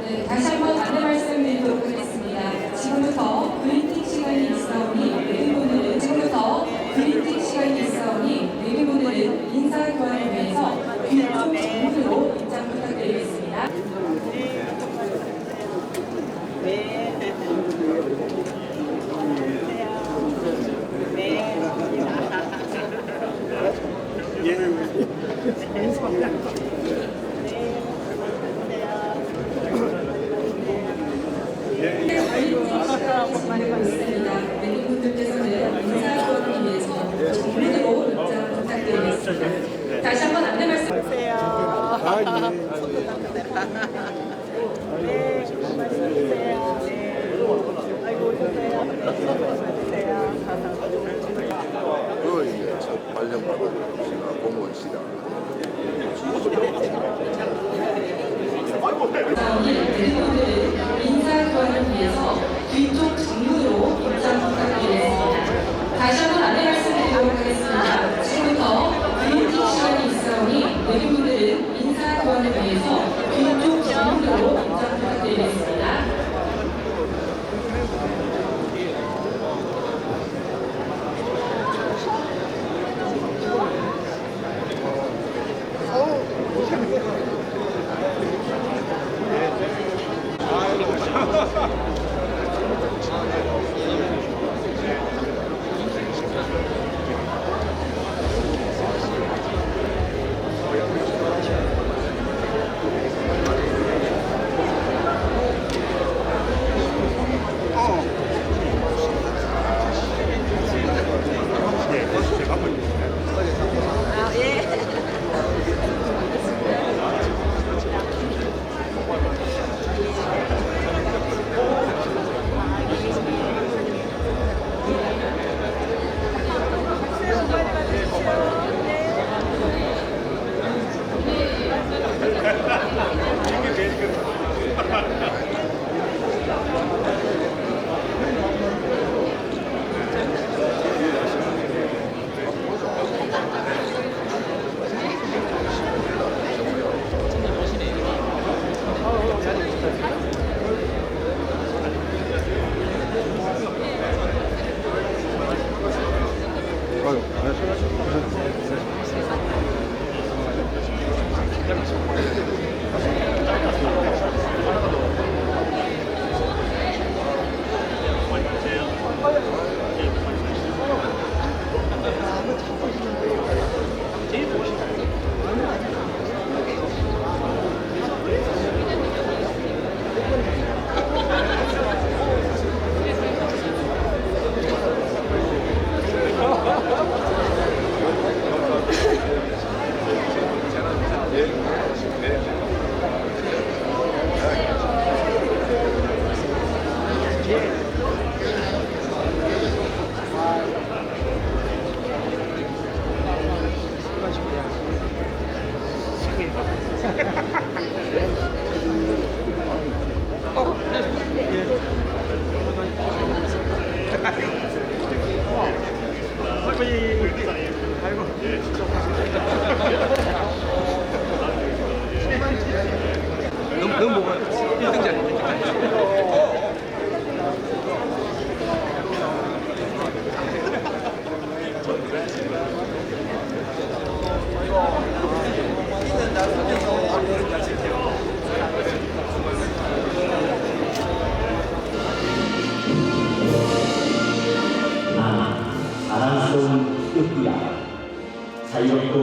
네, 다시 한번 안내 말씀드리도록 하겠습니다. 지금부터 그린팅 시간이 있사오니 내일모드는 인사 교환을 위해서 뒤쪽 정문으로 입장 부탁드리겠습니다. 내리분들께서는 인사 교환을 위해서 정문으로 입장 부탁드리겠습니다. 다시 한번 안내 말씀드립니다. 인사 교환을 위해서 뒤쪽 정문으로 입장 부탁드리겠습니다. 다시 한번 안내 말씀드리도록 하겠습니다. 지금부터 그린팅 시간이 있사오니 내리분들은 인사 교환을 위해서 뒤쪽 정문으로 입장 부탁드리겠습니다. 너무 먹어요. 1등짜리. 사랑스러운 뜻이야 자유롭고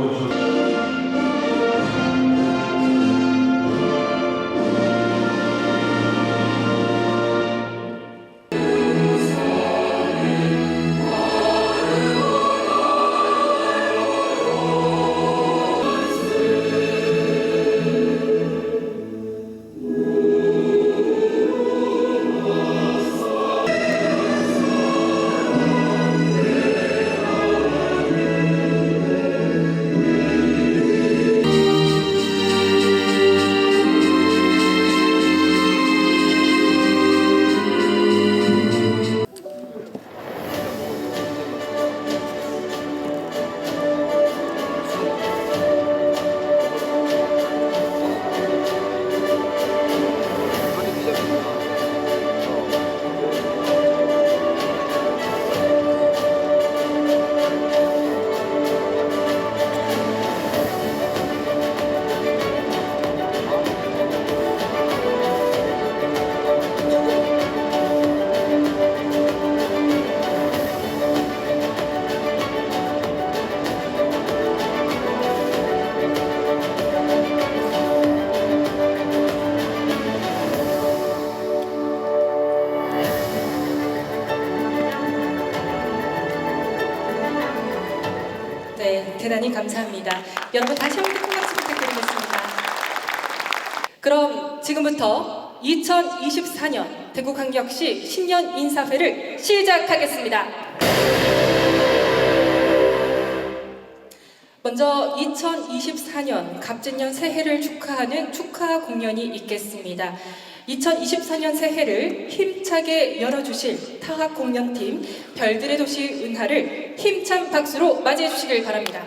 대단히 감사합니다. 여러분 다시 한번 큰 박수 부탁드리겠습니다. 그럼 지금부터 2024년 대구광역시 신년 인사회를 시작하겠습니다. 먼저 2024년 갑진년 새해를 축하하는 축하 공연이 있겠습니다. 2024년 새해를 힘차게 열어주실 타학 공연팀 별들의 도시 은하를 힘찬 박수로 맞이해 주시길 바랍니다.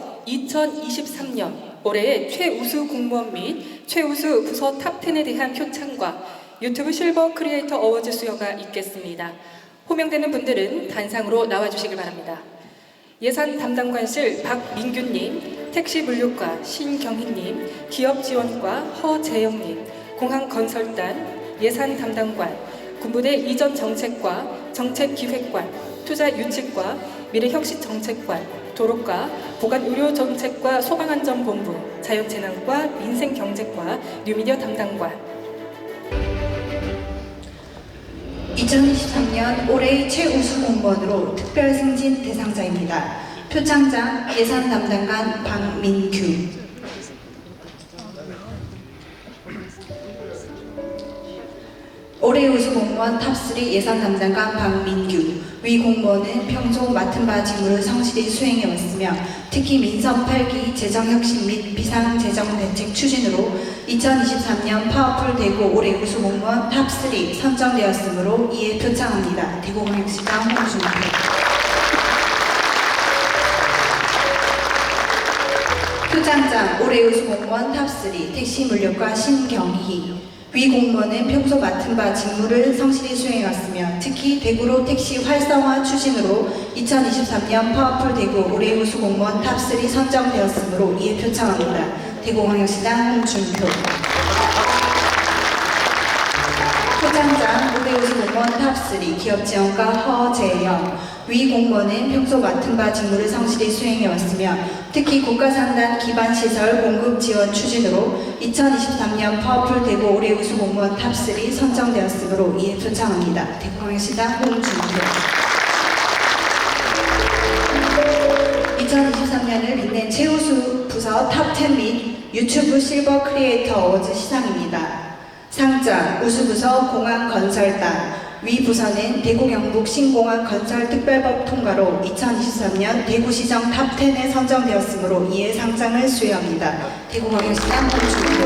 통해서 2023년 올해의 최우수 공무원 및 최우수 부서 탑10에 대한 표창과 유튜브 실버 크리에이터 어워즈 수여가 있겠습니다. 호명되는 분들은 단상으로 나와주시길 바랍니다. 예산 담당관실 박민규님, 택시물류과 신경희님, 기업지원과 허재영님, 공항건설단 예산 담당관, 군부대 이전 정책과 정책기획관, 투자유치과 미래혁신정책관, 도로과 보건의료정책과 소방안전본부, 자연재난과 민생경제과 뉴미디어 담당관. 2023년 올해의 최우수 공무원으로 특별승진 대상자입니다. 표창장 예산 담당관 박민규. 올해 우수 공무원 탑3 예산 담당관 박민규. 위 공무원은 평소 맡은 바 직무를 성실히 수행해왔으며 특히 민선 8기 재정혁신 및 비상재정대책 추진으로 2023년 파워풀 대구 올해 우수 공무원 탑3 선정되었으므로 이에 표창합니다. 대구광역시장 홍준표. 표창장 올해 우수 공무원 탑3 택시물류과 신경희. 위 공무원은 평소 맡은 바 직무를 성실히 수행해왔으며 특히 대구로 택시 활성화 추진으로 2023년 파워풀 대구 올해 우수 공무원 탑3 선정되었으므로 이에 표창합니다. 대구광역시장 홍준표. 표창장 올해 우수 공무원 탑3 기업지원과 허재영. 위 공무원은 평소 맡은 바 직무를 성실히 수행해왔으며 특히 국가상단 기반시설 공급 지원 추진으로 2023년 파워풀 대구 올해 우수 공무원 탑3 선정되었으므로 이에 표창합니다. 대구광역시장 홍준표. 2023년을 빛낸 최우수 부서 탑10 및 유튜브 실버 크리에이터 어워즈 시상입니다. 상장 우수부서 공항건설단. 위 부서는 대구 경북 신공항 건설 특별법 통과로 2023년 대구시정 탑10에 선정되었으므로 이에 상장을 수여합니다. 대구광역시장 홍준표.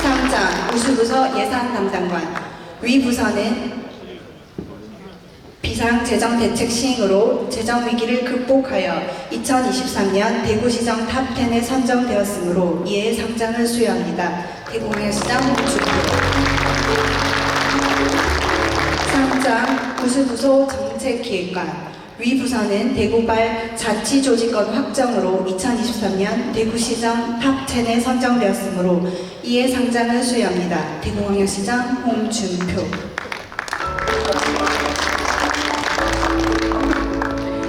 상장 우수부서 예산 담당관. 위 부서는 비상재정대책 시행으로 재정위기를 극복하여 2023년 대구시정 탑10에 선정되었으므로 이에 상장을 수여합니다. 대구광역시장 홍준표. 상장 우수부서 정책기획관. 위 부서는 대구발 자치조직권 확정으로 2023년 대구시정 탑10에 선정되었으므로 이에 상장을 수여합니다. 대구광역시장 홍준표.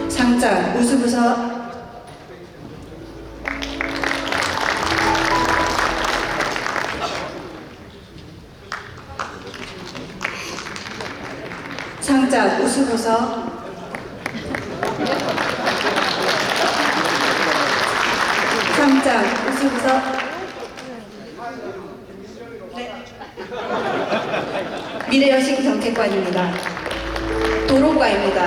상장 우수부서 상장 우수부서 상장 우수부서 미래여신정책관입니다. 도로과입니다.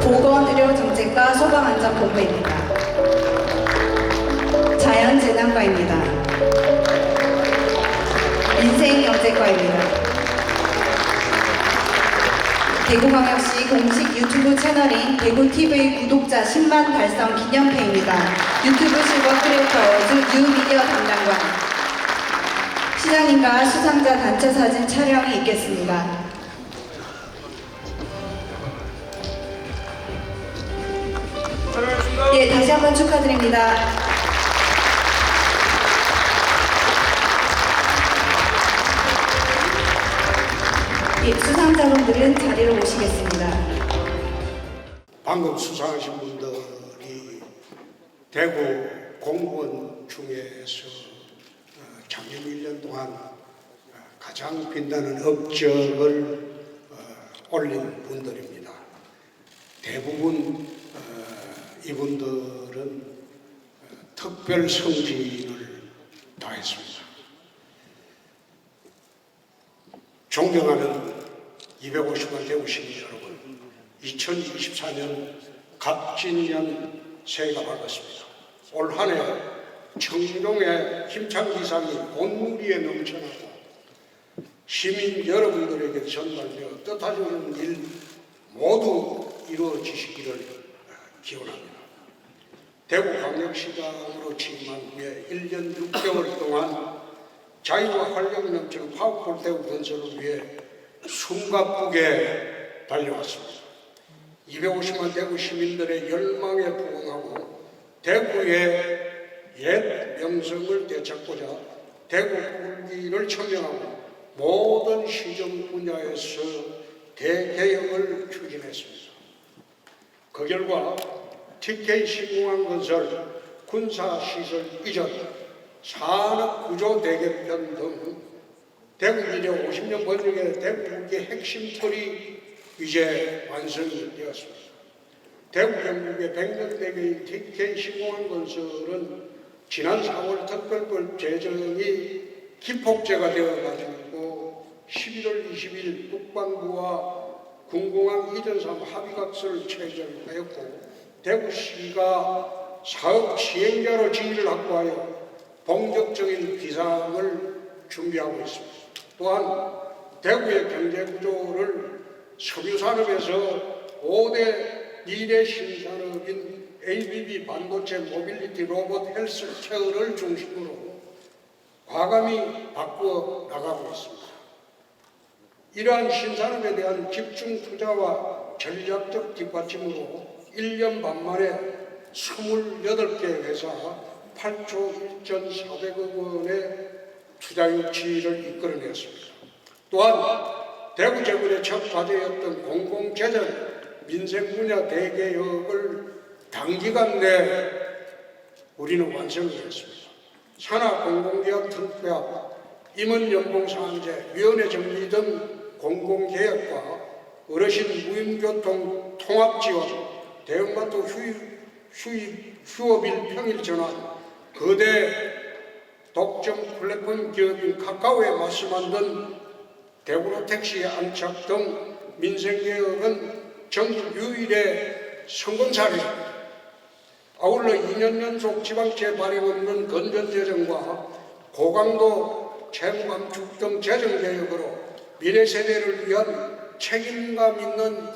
보건의료정책과 소방안전본부입니다. 자연재난과입니다. 민생경제과입니다. 대구광역시 공식 유튜브 채널인 대구TV 구독자 10만 달성 기념회입니다. 유튜브 실버 크리에이터 어워즈 뉴미디어 담당관. 시장님과 수상자 단체 사진 촬영이 있겠습니다. 예, 다시 한번 축하드립니다. 예, 수상자분들은 자리로 모시겠습니다. 방금 수상하신 분들이 대구 공무원 중에서 작년 1년 동안 가장 빛나는 업적을 올린 분들입니다. 대부분 이분들은 특별 성진을 다했습니다. 존경하는 250만 대구 시민 여러분, 2024년 갑진년 새해가 밝았습니다. 올 한 해 청룡의 힘찬 기상이 온누리에 넘쳐나고 시민 여러분들에게 전달되어 뜻하지 않은 일 모두 이루어지시기를 기원합니다. 대구광역시장으로 취임한 후에 1년 6개월 동안 자유와 활력이 넘치는 파워풀 대구 건설을 위해 숨가쁘게 달려왔습니다. 250만 대구 시민들의 열망에 부응하고 대구의 옛 명성을 되찾고자 대구 굴기를 청정하고 모든 시정 분야에서 대개혁을 추진했습니다. 그 결과 TK 신공항 건설, 군사시설 이전, 산업구조 대개편 등 대구 미래 50년 번영의 대구의 핵심틀이 이제 완성이 되었습니다. 대구 경북의 100년 대계인 TK 신공항 건설은 지난 4월 특별법 제정이 기폭제가 되어가지고 11월 20일 국방부와 군공항 이전 사업 합의각서를 체결하였고 대구시가 사업 시행자로 지위를 확보하여 본격적인 비상을 준비하고 있습니다. 또한 대구의 경제구조를 석유산업에서 5대 미래 신산업인 ABB 반도체 모빌리티 로봇 헬스케어를 중심으로 과감히 바꾸어 나가고 있습니다. 이러한 신산업에 대한 집중 투자와 전략적 뒷받침으로 1년 반 만에 28개 회사 8조 1,400억 원의 투자 유치를 이끌어냈습니다. 또한 대구 재건의 첫 과제였던 공공재정, 민생 분야 대개혁을 단기간 내에 우리는 완성을 했습니다. 산하 공공기업 특배합, 임원연봉상한제, 위원회 정리 등 공공개혁과 어르신 무임교통 통합지원, 대형마트 휴업일 평일 전환, 거대 독점 플랫폼 기업인 카카오에 맞서 만든 대구로 택시 안착 등 민생개혁은 전국 유일의 성공 사례입니다. 아울러 2년 연속 지방채 발행 없는 건전재정과 고강도 채무감축 등 재정개혁으로 미래 세대를 위한 책임감 있는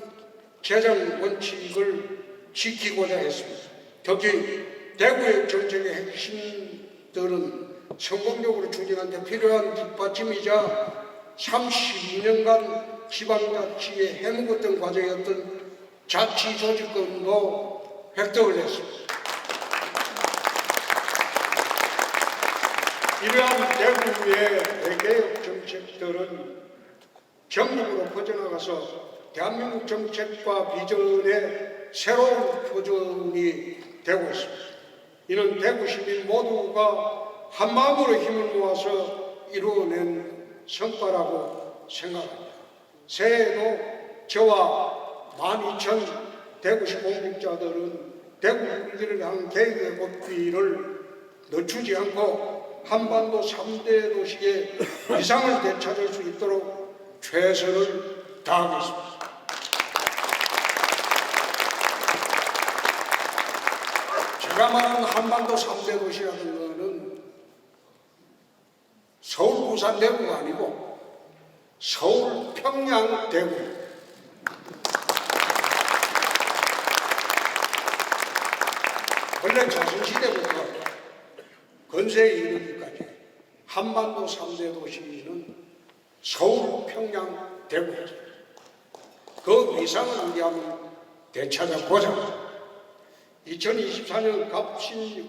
재정 원칙을 지키고자 했습니다. 특히 대구의 정책의 핵심들은 성공적으로 추진하는 데 필요한 뒷받침이자 32년간 지방자치에 해묵었던 과제였던 자치조직권도 획득을 했습니다. 이러한 대구의 대개혁 정책들은 전국으로 퍼져나가서 대한민국 정책과 비전의 새로운 표준이 되고 있습니다. 이는 대구 시민 모두가 한마음으로 힘을 모아서 이루어낸 성과라고 생각합니다. 새해에도 저와 12,000 대구시 공직자들은 대구 굴기를 향한 계획의 고삐를 늦추지 않고 한반도 3대 도시의 위상을 되찾을 수 있도록 최선을 다하겠습니다. 제가 말하는 한반도 3대 도시라는 것은 서울, 부산, 대구가 아니고 서울, 평양, 대구. 원래 조선시대부터 근세에 이르기까지 한반도 3대 도시는 서울, 평양, 대구였습니다. 그 위상을 우리 한번 되찾아보자. 2024년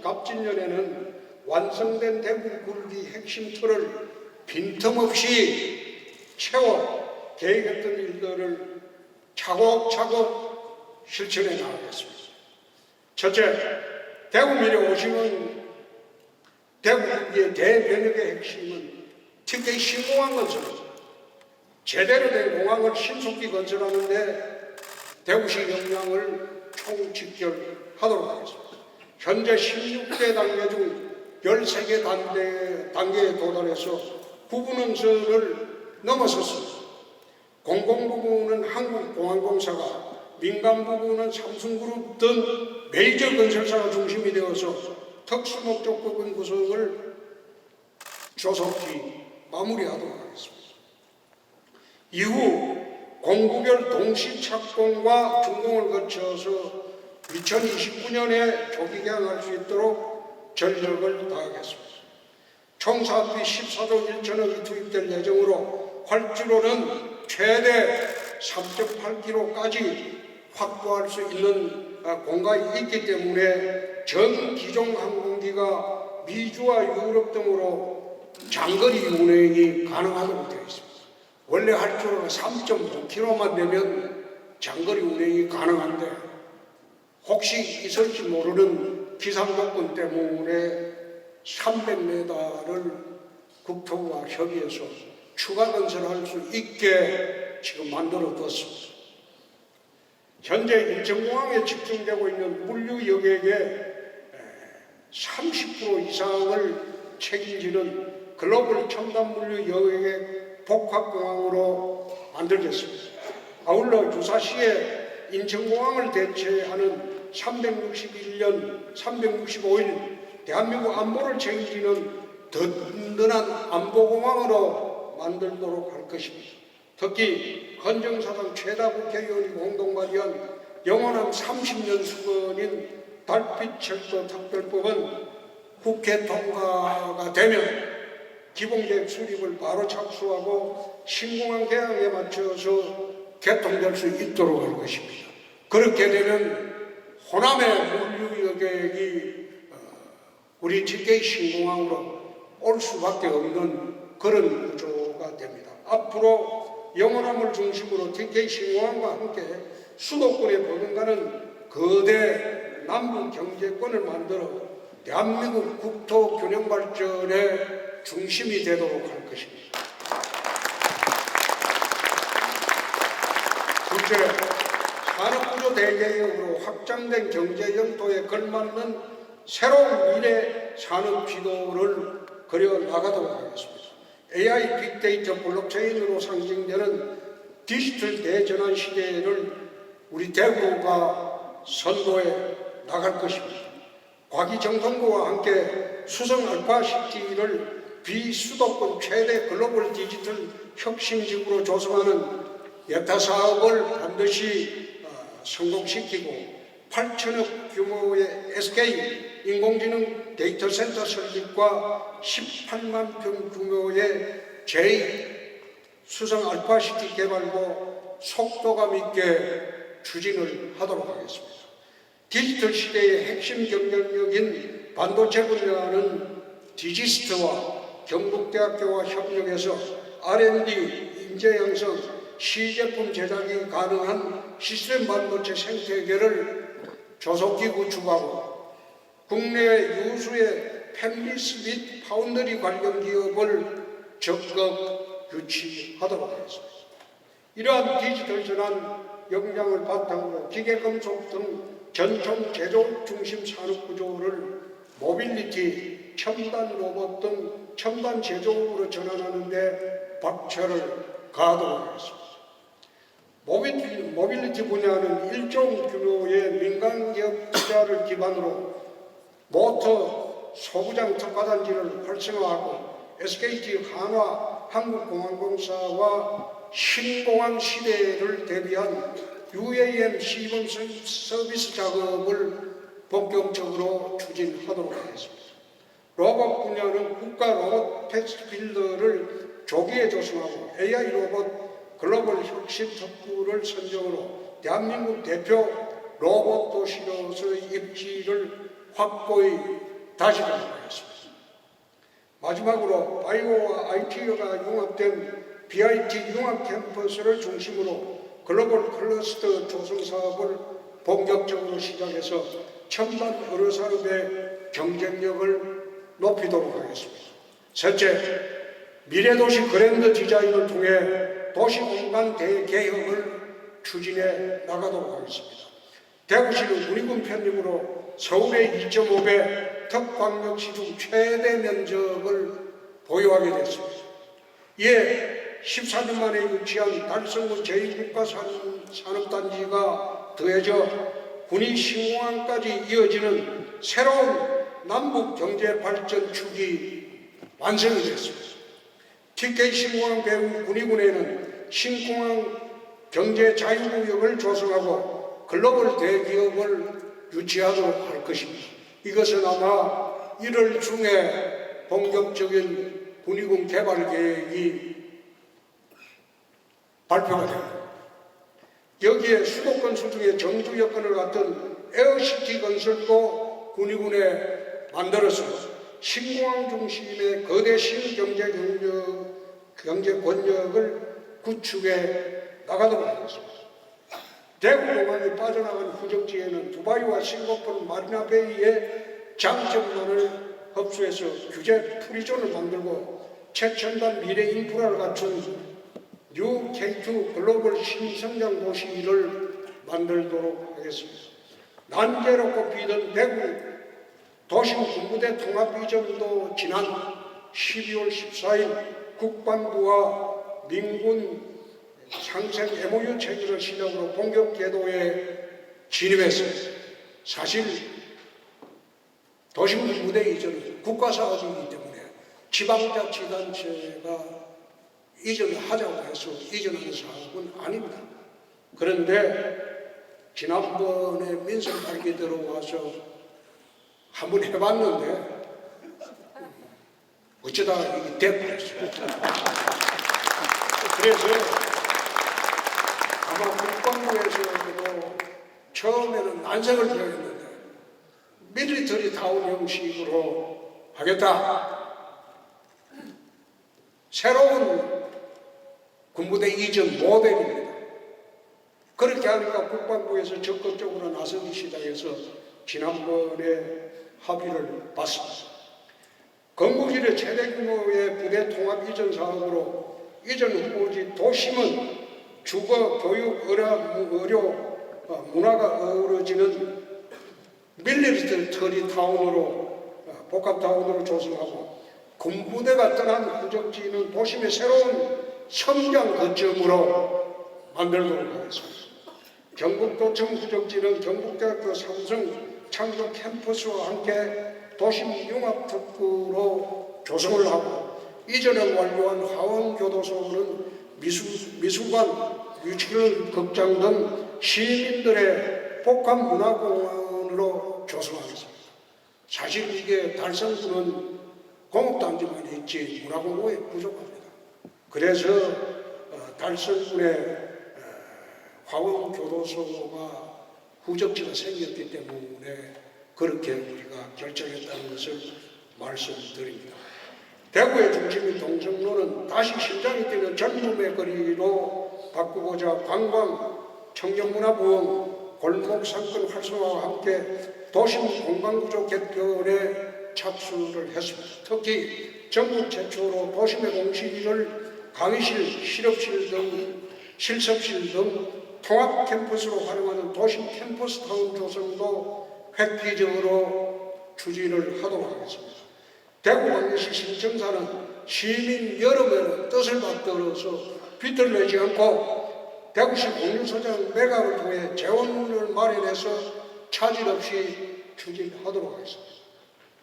갑진년에는 완성된 대구 굴기 핵심 틀을 빈틈없이 채워 계획했던 일들을 차곡차곡 실천해 나가겠습니다. 첫째, 대구 미래 50은 대구 굴기의 대변혁의 핵심은 TK 신공항 건설입니다. 제대로 된 공항을 신속히 건설하는데 대구시 역량을 총집결하도록 하겠습니다. 현재 16개 단계 중 13개 단계에 도달해서 구분원서를 넘어섰습니다. 공공부문은 한국공항공사가, 민간부문은 삼성그룹 등 메이저 건설사가 중심이 되어서 특수목적 부분 구성을 조속히 마무리하도록 하겠습니다. 이후 공구별 동시 착공과 준공을 거쳐서 2029년에 조기 개항할 수 있도록 전력을 다하겠습니다. 총 사업비 14조 1천억이 투입될 예정으로 활주로는 최대 3.8km까지 확보할 수 있는 공간이 있기 때문에 전 기종 항공기가 미주와 유럽 등으로 장거리 운행이 가능하도록 되어 있습니다. 원래 활주로는 3.5km만 되면 장거리 운행이 가능한데 혹시 있을지 모르는 기상 조건 때문에 300m를 국토부와 협의해서 추가 건설할 수 있게 지금 만들어 뒀습니다. 현재 인천공항에 집중되고 있는 물류 여객의 30% 이상을 책임지는 글로벌 첨단 물류 여객 복합공항으로 만들겠습니다. 아울러 유사시에 인천공항을 대체하는 365일 대한민국 안보를 책임지는 든든한 안보공항으로 만들도록 할 것입니다. 특히 헌정사상 최다 국회의원이 공동 발의한 영원한 30년 수건인 달빛철도 특별법은 국회 통과가 되면 기본계획 수립을 바로 착수하고 신공항 개항에 맞춰서 개통될 수 있도록 할 것입니다. 그렇게 되면 호남의 물류 여객이 우리 TK 신공항으로 올 수밖에 없는 그런 구조가 됩니다. 앞으로 영원함을 중심으로 TK 신공항과 함께 수도권에 버금가는 거대 남북 경제권을 만들어 대한민국 국토 균형 발전의 중심이 되도록 할 것입니다. 둘째, 산업구조 대개혁으로 확장된 경제 영토에 걸맞는 새로운 미래 산업 지도를 그려 나가도록 하겠습니다. AI, 빅데이터, 블록체인으로 상징되는 디지털 대전환 시대를 우리 대구가 선도해 나갈 것입니다. 과기정통부와 함께 수성 알파시티를 비수도권 최대 글로벌 디지털 혁신지구로 조성하는 예타 사업을 반드시 성공시키고 8천억 규모의 SK 인공지능 데이터 센터 설립과 18만 평 규모의 제2 수성 알파시티 개발도 속도감 있게 추진을 하도록 하겠습니다. 디지털 시대의 핵심 경쟁력인 반도체 분야는 디지스트와 경북대학교와 협력해서 R&D, 인재 양성, 시제품 제작이 가능한 시스템 반도체 생태계를 조속히 구축하고 국내 유수의 팹리스 및 파운드리 관련 기업을 적극 유치하도록 하겠습니다. 이러한 디지털 전환 역량을 바탕으로 기계금속 등 전통 제조업 중심 산업 구조를 모빌리티, 첨단 로봇 등 첨단 제조업으로 전환하는 데 박차를 가하도록 하겠습니다. 모빌리티 분야는 1조 규모의 민간기업 투자를 기반으로 모터 소부장 특화단지를 활성화하고 SKT 한화 한국공항공사와 신공항 시대를 대비한 UAM 시범 서비스 작업을 본격적으로 추진하도록 하겠습니다. 로봇 분야는 국가 로봇 패스트필더를 조기에 조성하고 AI 로봇 글로벌 혁신 특구를 선정으로 대한민국 대표 로봇 도시로서의 입지를 확고히 다지도록 하겠습니다. 마지막으로 바이오와 IT가 융합된 BIT 융합 캠퍼스를 중심으로 글로벌 클러스터 조성 사업을 본격적으로 시작해서 첨단 의료산업의 경쟁력을 높이도록 하겠습니다. 셋째, 미래도시 그랜드 디자인을 통해 도시공간 대개혁을 추진해 나가도록 하겠습니다. 대구시는 문희군 편입으로 서울의 2.5배 특광역시 중 최대 면적을 보유하게 됐습니다. 이에 14년 만에 유치한 달성군 제2국가산업단지가 더해져 군위 신공항까지 이어지는 새로운 남북 경제 발전 축이 완성이 됐습니다. TK 신공항 배후 군위군에는 신공항 경제 자유구역을 조성하고 글로벌 대기업을 유치하도록 할 것입니다. 이것은 아마 1월 중에 본격적인 군의군 개발 계획이 발표가 됩니다. 여기에 수도권 수중에 정주 여건을 갖춘 에어시티 건설도 군의군에 만들어서 신공항 중심의 거대 신경제 경제 권력을 구축해 나가도록 하겠습니다. 대구공항이 빠져나간 후적지에는 두바이와 싱가포르 마리나베이의 장점만을 흡수해서 규제 프리존을 만들고 최첨단 미래 인프라를 갖춘 뉴 K2 글로벌 신성장 도시를 만들도록 하겠습니다. 난제로 꼽히던 대구 도심 군부대 통합 이전도 지난 12월 14일 국방부와 민군 상생 MOU 체결을 시작으로 본격 궤도에 진입했습니다. 사실 도심 군부대 이전은 국가사업이기 때문에 지방자치단체가 이전을 하자고 해서 이전하는 사업은 아닙니다. 그런데 지난번에 민선 8기 들어와서 한번 해봤는데 어쩌다 이게 돼버렸어요. 그래서 아마 국방부에서도 처음에는 난색을 표했는데 밀리터리 타운 형식으로 하겠다. 새로운 군부대 이전 모델입니다. 그렇게 하니까 국방부에서 적극적으로 나서기 시작해서 지난번에 합의를 봤습니다. 건국일의 최대 규모의 부대 통합 이전 사업으로 이전 후보지 도심은 주거, 교육, 의료, 문화가 어우러지는 밀리터리 타운으로 복합타운으로 조성하고 군부대가 떠난 후적지는 도심의 새로운 성장 거점으로 만들도록 하겠습니다. 경북도청 후적지는 경북대학교 삼성 창조 캠퍼스와 함께 도심 융합특구로 조성을 하고 이전에 완료한 하원교도소는 미술관, 뮤지컬 극장 등 시민들의 복합문화공원으로 조성하겠습니다. 사실 이게 달성구는 공업단지만 있지 문화공원이 부족합니다. 그래서 달성군에 화원교도소가 후적지가 생겼기 때문에 그렇게 우리가 결정했다는 것을 말씀드립니다. 대구의 중심인 동성로는 다시 심장이 뛰는 젊음의 거리로 바꾸고자 관광, 청년문화부흥, 골목 상권 활성화와 함께 도심 공간구조 개편에 착수를 했습니다. 특히 전국 최초로 도심의 공실을 강의실, 실업실 등 실습실 등 통합 캠퍼스로 활용하는 도심 캠퍼스 타운 조성도 획기적으로 추진을 하도록 하겠습니다. 대구광역시 신청사는 시민 여러분의 뜻을 받들어서 빚을 내지 않고 대구시 공유소장 매각을 통해 재원을 마련해서 차질 없이 추진하도록 하겠습니다.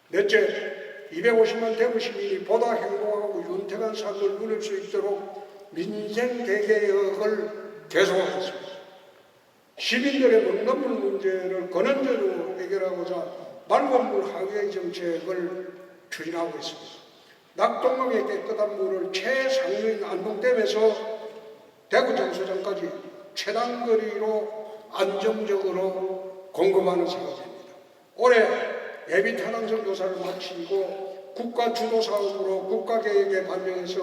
넷째, 250만 대구 시민이 보다 행복하고 윤택한 삶을 누릴 수 있도록 민생 대개혁을 계속하겠습니다. 시민들의 물건물 문제를 근원적으로 해결하고자 맑은 물 하위의 정책을 추진하고 있습니다. 낙동강의 깨끗한 물을 최상류인 안동댐에서 대구 정수장까지 최단거리로 안정적으로 공급하는 사업입니다. 올해 예비 타당성 조사를 마치고 국가 주도 사업으로 국가계획에 반영해서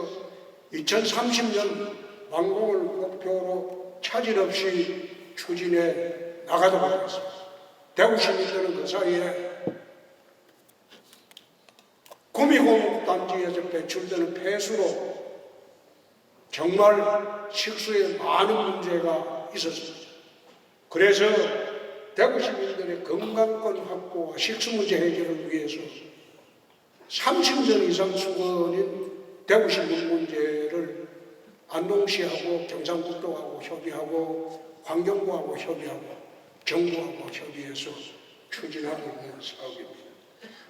2030년 완공을 목표로 차질 없이 추진해 나가도록 하겠습니다. 대구 시민들은 그 사이에 구미공업단지에서 배출되는 폐수로 정말 식수에 많은 문제가 있었습니다. 그래서 대구 시민들의 건강권 확보와 식수 문제 해결을 위해서 30년 이상 수건인 대구시 물 문제를 안동시하고 경상북도하고 협의하고 환경부하고 협의하고 정부하고 협의해서 추진하고 있는 사업입니다.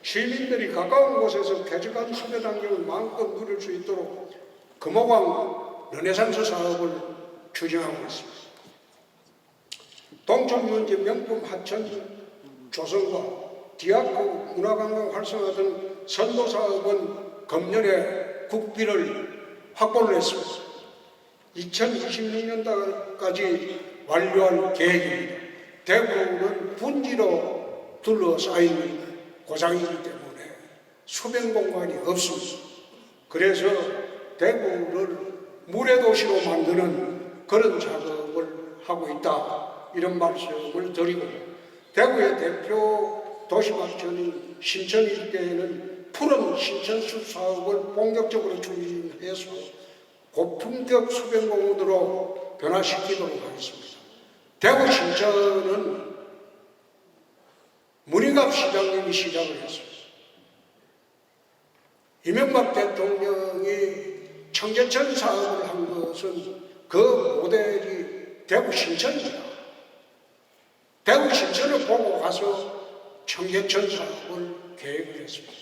시민들이 가까운 곳에서 쾌적한 수면 환경을 마음껏 누릴 수 있도록 금호강 르네상스 사업을 추진하고 있습니다. 동천문제 명품 하천 조성과 디아크 문화관광 활성화 등 선도사업은 금년에 국비를 확보를 했습니다. 2026년도까지 완료할 계획입니다. 대구는 분지로 둘러싸인 고장이기 때문에 수변 공간이 없습니다. 그래서 대구를 물의 도시로 만드는 그런 작업을 하고 있다, 이런 말씀을 드리고, 대구의 대표 도시발전인 신천 일대에는 푸른 신천수 사업을 본격적으로 추진해서 고품격 수변공원으로 변화시키도록 하겠습니다. 대구 신천은 문희갑 시장님이 시작을 했습니다. 이명박 대통령이 청계천 사업을 한 것은 그 모델이 대구 신천입니다. 대구 신천을 보고 가서 청계천 사업을 계획을 했습니다.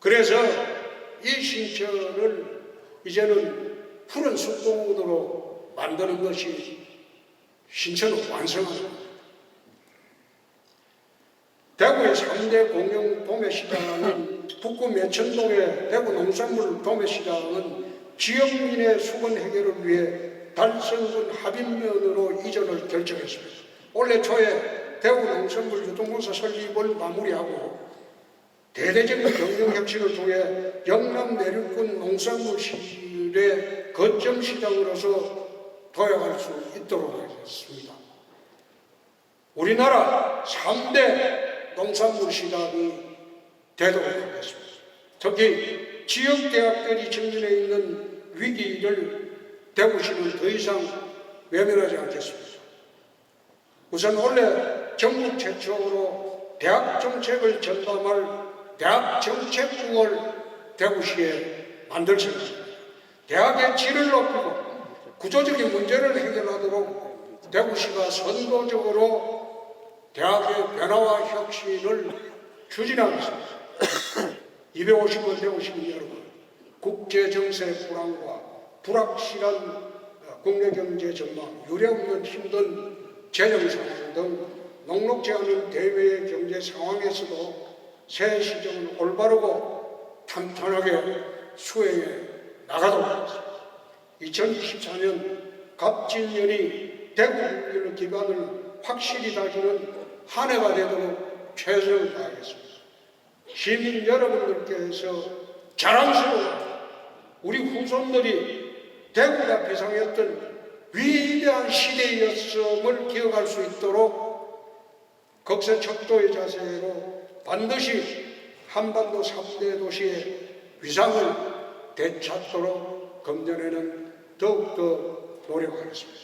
그래서 이 신천을 이제는 푸른 숲공원으로 만드는 것이 신천을 완성합니다. 대구의 3대 공영 도매시장인 북구 매천동의 대구 농산물 도매시장은 지역민의 수건 해결을 위해 달성군 합인면으로 이전을 결정했습니다. 올해 초에 대구 농산물 유통공사 설립을 마무리하고 대대적인 경영혁신을 통해 영남 내륙군 농산물실의 거점시장으로서 도약할 수 있도록 하겠습니다. 우리나라 3대 농산물 시장이 되도록 하겠습니다. 특히 지역대학들이 직면해 있는 위기를 대구시는 더 이상 외면하지 않겠습니다. 우선 올해 전국 최초로 대학 정책을 전담할 대학정책국을 대구시에 만들 생각입니다. 대학의 질을 높이고 구조적인 문제를 해결하도록 대구시가 선도적으로 대학의 변화와 혁신을 추진하겠습니다. 250만 대구 시민 여러분, 국제정세 불안과 불확실한 국내 경제 전망, 유례없는 힘든 재정 상황 등 녹록지 않은 대외의 경제 상황에서도 새 시정은 올바르고 탄탄하게 수행해 나가도록 하겠습니다. 2024년 갑진년이 대구 경제의 기반을 확실히 다지는 한 해가 되도록 최선을 다하겠습니다. 시민 여러분들께서 자랑스러운 우리 후손들이 대구가 비상했던 위대한 시대였음을 기억할 수 있도록 극세척도의 자세로 반드시 한반도 3대 도시의 위상을 되찾도록 금년에는 더욱더 노력하겠습니다.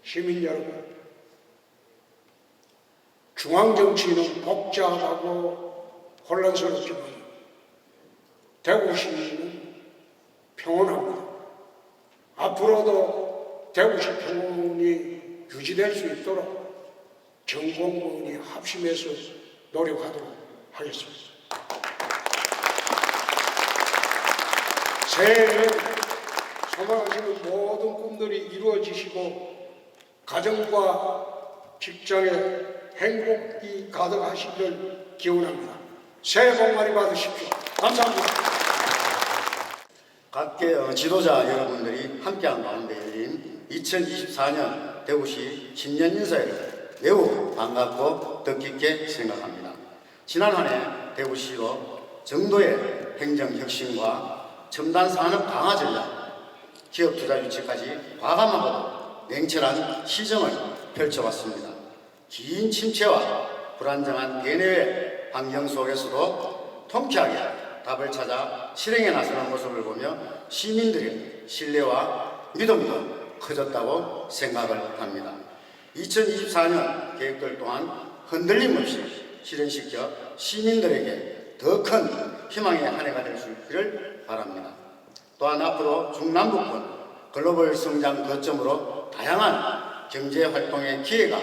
시민 여러분, 중앙정치는 복잡하고 혼란스럽지만 대구시는 평온합니다. 앞으로도 대구시 평온이 유지될 수 있도록 전공무원이 합심해서 노력하도록 하겠습니다. 새해에는 소망하시는 모든 꿈들이 이루어지시고 가정과 직장에 행복이 가득하시기를 기원합니다. 새해 복 많이 받으십시오. 감사합니다. 각계 지도자 여러분들이 함께한 가운데 열린 2024년 대구시 신년 인사회를 매우 반갑고 뜻깊게 생각합니다. 지난 한 해 대구시로 정도의 행정혁신과 첨단 산업 강화 전략, 기업 투자 유치까지 과감하고 냉철한 시정을 펼쳐왔습니다. 긴 침체와 불안정한 대내외 환경 속에서도 통쾌하게 답을 찾아 실행에 나서는 모습을 보며 시민들의 신뢰와 믿음도 커졌다고 생각을 합니다. 2024년 계획들 또한 흔들림 없이 실현시켜 시민들에게 더 큰 희망의 한 해가 될 수 있기를 바랍니다. 또한 앞으로 중남부권 글로벌 성장 거점으로 다양한 경제활동의 기회가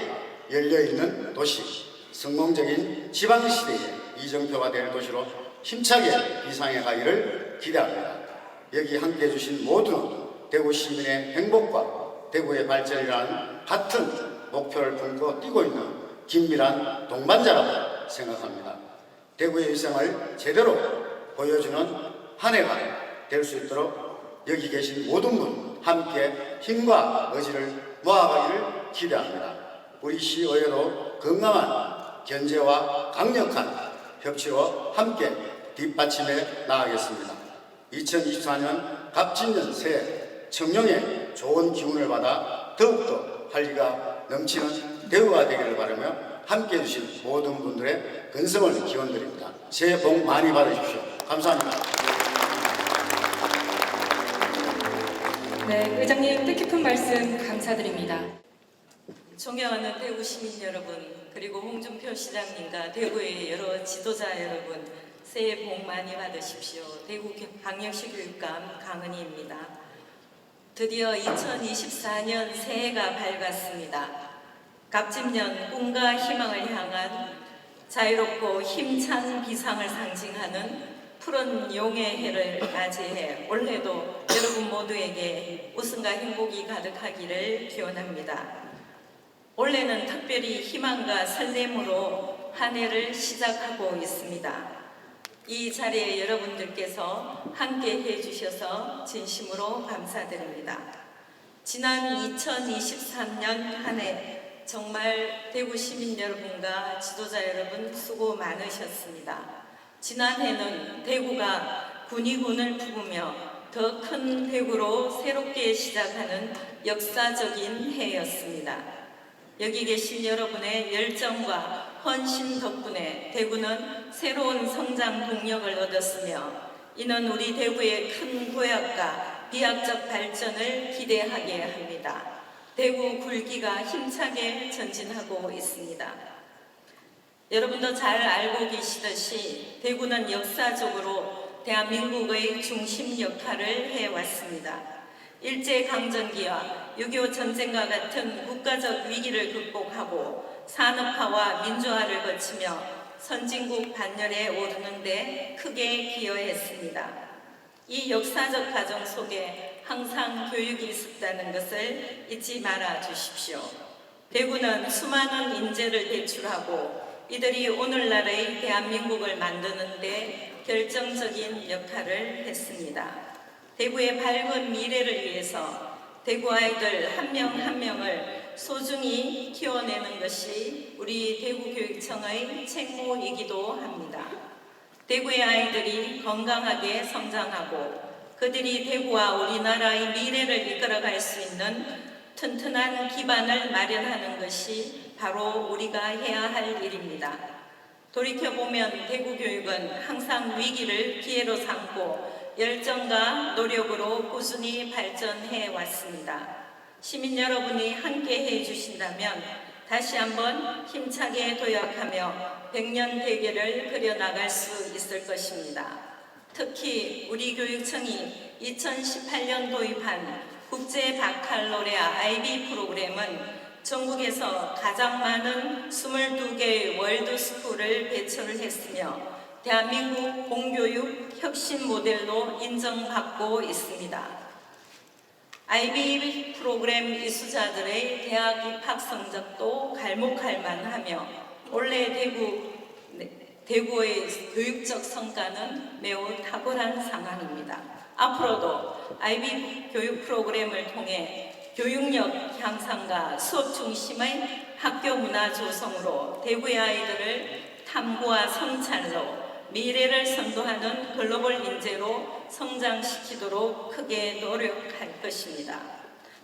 열려있는 도시, 성공적인 지방시대의 이정표가 될 도시로 힘차게 비상해 가기를 기대합니다. 여기 함께해 주신 모두는 대구 시민의 행복과 대구의 발전이라는 같은 목표를 품고 뛰고 있는 긴밀한 동반자라고 생각합니다. 대구의 일상을 제대로 보여주는 한 해가 될 수 있도록 여기 계신 모든 분 함께 힘과 의지를 모아가기를 기대합니다. 우리 시의회도 건강한 견제와 강력한 협치로 함께 뒷받침해 나가겠습니다. 2024년 갑진년 새해 청룡의 좋은 기운을 받아 더욱더 활기가 넘치는 대우가 되기를 바라며 함께해 주신 모든 분들의 근성을 기원드립니다. 새해 복 많이 받으십시오. 감사합니다. 네, 의장님 뜻깊은 말씀 감사드립니다. 존경하는 대구 시민 여러분, 그리고 홍준표 시장님과 대구의 여러 지도자 여러분, 새해 복 많이 받으십시오. 대구광역시 교육감 강은희입니다. 드디어 2024년 새해가 밝았습니다. 갑진년 꿈과 희망을 향한 자유롭고 힘찬 비상을 상징하는 푸른 용의 해를 맞이해 올해도 여러분 모두에게 웃음과 행복이 가득하기를 기원합니다. 올해는 특별히 희망과 설렘으로 한 해를 시작하고 있습니다. 이 자리에 여러분들께서 함께 해주셔서 진심으로 감사드립니다. 지난 2023년 한 해 정말 대구 시민 여러분과 지도자 여러분 수고 많으셨습니다. 지난해는 대구가 군의군을 품으며 더 큰 대구로 새롭게 시작하는 역사적인 해였습니다. 여기 계신 여러분의 열정과 헌신 덕분에 대구는 새로운 성장 동력을 얻었으며 이는 우리 대구의 큰 도약과 비약적 발전을 기대하게 합니다. 대구 굴기가 힘차게 전진하고 있습니다. 여러분도 잘 알고 계시듯이 대구는 역사적으로 대한민국의 중심 역할을 해왔습니다. 일제강점기와 6.25 전쟁과 같은 국가적 위기를 극복하고 산업화와 민주화를 거치며 선진국 반열에 오르는 데 크게 기여했습니다. 이 역사적 과정 속에 항상 교육이 있었다는 것을 잊지 말아 주십시오. 대구는 수많은 인재를 배출하고 이들이 오늘날의 대한민국을 만드는 데 결정적인 역할을 했습니다. 대구의 밝은 미래를 위해서 대구 아이들 한 명 한 명을 소중히 키워내는 것이 우리 대구교육청의 책무이기도 합니다. 대구의 아이들이 건강하게 성장하고 그들이 대구와 우리나라의 미래를 이끌어갈 수 있는 튼튼한 기반을 마련하는 것이 바로 우리가 해야 할 일입니다. 돌이켜보면 대구 교육은 항상 위기를 기회로 삼고 열정과 노력으로 꾸준히 발전해 왔습니다. 시민 여러분이 함께 해주신다면 다시 한번 힘차게 도약하며 100년 대계를 그려나갈 수 있을 것입니다. 특히 우리 교육청이 2018년 도입한 국제 바칼로레아 IB 프로그램은 전국에서 가장 많은 22개의 월드스쿨을 배출을 했으며 대한민국 공교육 혁신 모델로 인정받고 있습니다. IB 프로그램 이수자들의 대학 입학 성적도 갈목할 만하며 올해 대구의 교육적 성과는 매우 탁월한 상황입니다. 앞으로도 IB 교육 프로그램을 통해 교육력 향상과 수업 중심의 학교 문화 조성으로 대구의 아이들을 탐구와 성찰로 미래를 선도하는 글로벌 인재로 성장시키도록 크게 노력할 것입니다.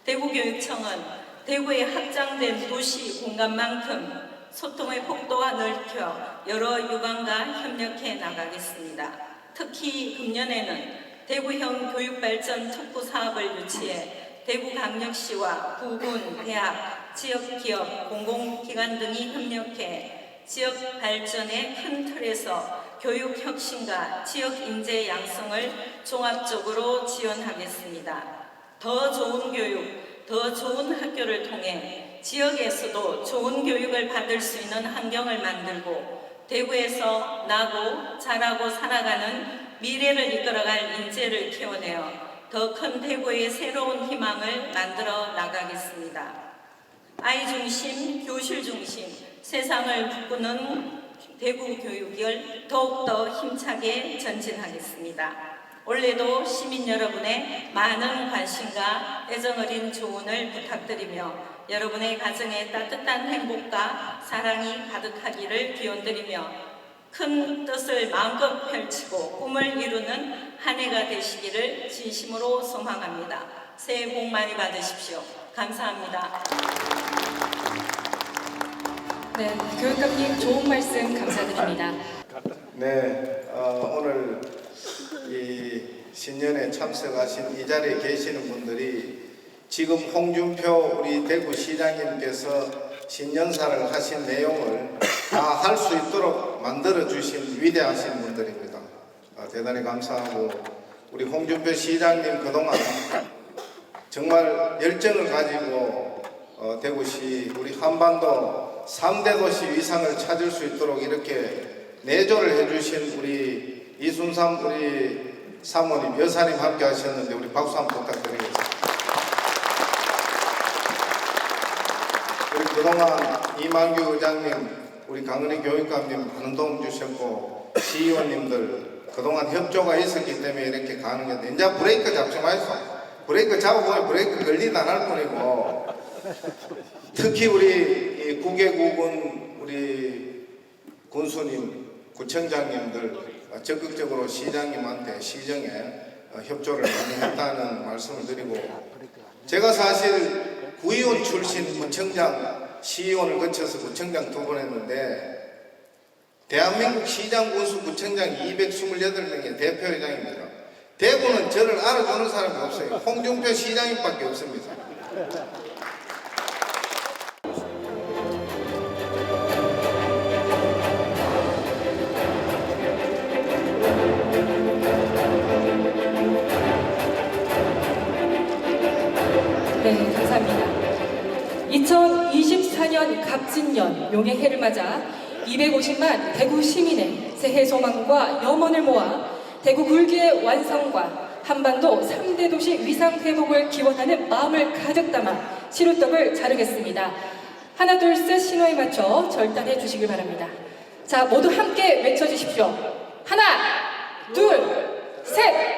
대구교육청은 대구에 확장된 도시 공간만큼 소통의 폭도가 넓혀 여러 유관과 협력해 나가겠습니다. 특히 금년에는 대구형 교육발전 특구 사업을 유치해 대구광역시와 구군, 대학, 지역기업, 공공기관 등이 협력해 지역 발전의 큰 틀에서 교육 혁신과 지역 인재 양성을 종합적으로 지원하겠습니다. 더 좋은 교육, 더 좋은 학교를 통해 지역에서도 좋은 교육을 받을 수 있는 환경을 만들고 대구에서 나고 자라고 살아가는 미래를 이끌어갈 인재를 키워내어 더 큰 대구의 새로운 희망을 만들어 나가겠습니다. 아이 중심, 교실 중심, 세상을 바꾸는 대구 교육을 더욱더 힘차게 전진하겠습니다. 올해도 시민 여러분의 많은 관심과 애정어린 조언을 부탁드리며 여러분의 가정에 따뜻한 행복과 사랑이 가득하기를 기원드리며 큰 뜻을 마음껏 펼치고 꿈을 이루는 한 해가 되시기를 진심으로 소망합니다. 새해 복 많이 받으십시오. 감사합니다. 네, 교육감님 좋은 말씀 감사드립니다. 네, 오늘 이 신년에 참석하신 이 자리에 계시는 분들이 지금 홍준표 우리 대구시장님께서 신년사를 하신 내용을 다 할 수 있도록 만들어 주신 위대하신 분들입니다. 대단히 감사하고 우리 홍준표 시장님 그동안 정말 열정을 가지고 대구시 우리 한반도 3대 도시 위상을 찾을 수 있도록 이렇게 내조를 해주신 우리 이순삼 우리 사모님, 여사님 함께 하셨는데 우리 박수 한번 부탁드리겠습니다. 우리 그동안 이만규 의장님, 우리 강은희 교육감님 많은 도움 주셨고 CEO님들 그동안 협조가 있었기 때문에 이렇게 가는 건데 이제 브레이크 잡지 마이소. 브레이크 잡아보면 브레이크 걸리도 안 할 뿐이고 특히 우리 국외국은 우리 군수님, 구청장님들 적극적으로 시장님한테 시정에 협조를 많이 했다는 말씀을 드리고 제가 사실 구의원 출신 구청장 시의원을 거쳐서 구청장 2번 했는데 대한민국 시장 군수 구청장 228명의 대표회장입니다. 대구는 저를 알아주는 사람이 없어요. 홍준표 시장님밖에 없습니다. 네, 감사합니다. 2024년 갑진년 용의 해를 맞아 250만 대구 시민의 새해 소망과 염원을 모아 대구 굴기의 완성과 한반도 3대 도시 위상 회복을 기원하는 마음을 가득 담아 시루떡을 자르겠습니다. 하나 둘 셋 신호에 맞춰 절단해 주시길 바랍니다. 자, 모두 함께 외쳐주십시오. 하나, 둘, 셋!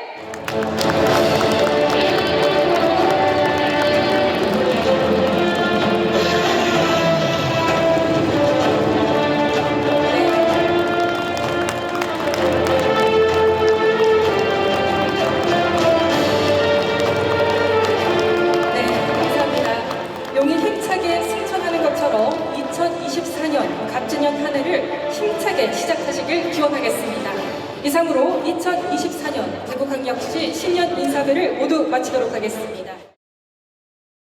갑진년 한 해를 힘차게 시작하시길 기원하겠습니다. 이상으로 2024년 대구광역시 신년 인사회를 모두 마치도록 하겠습니다.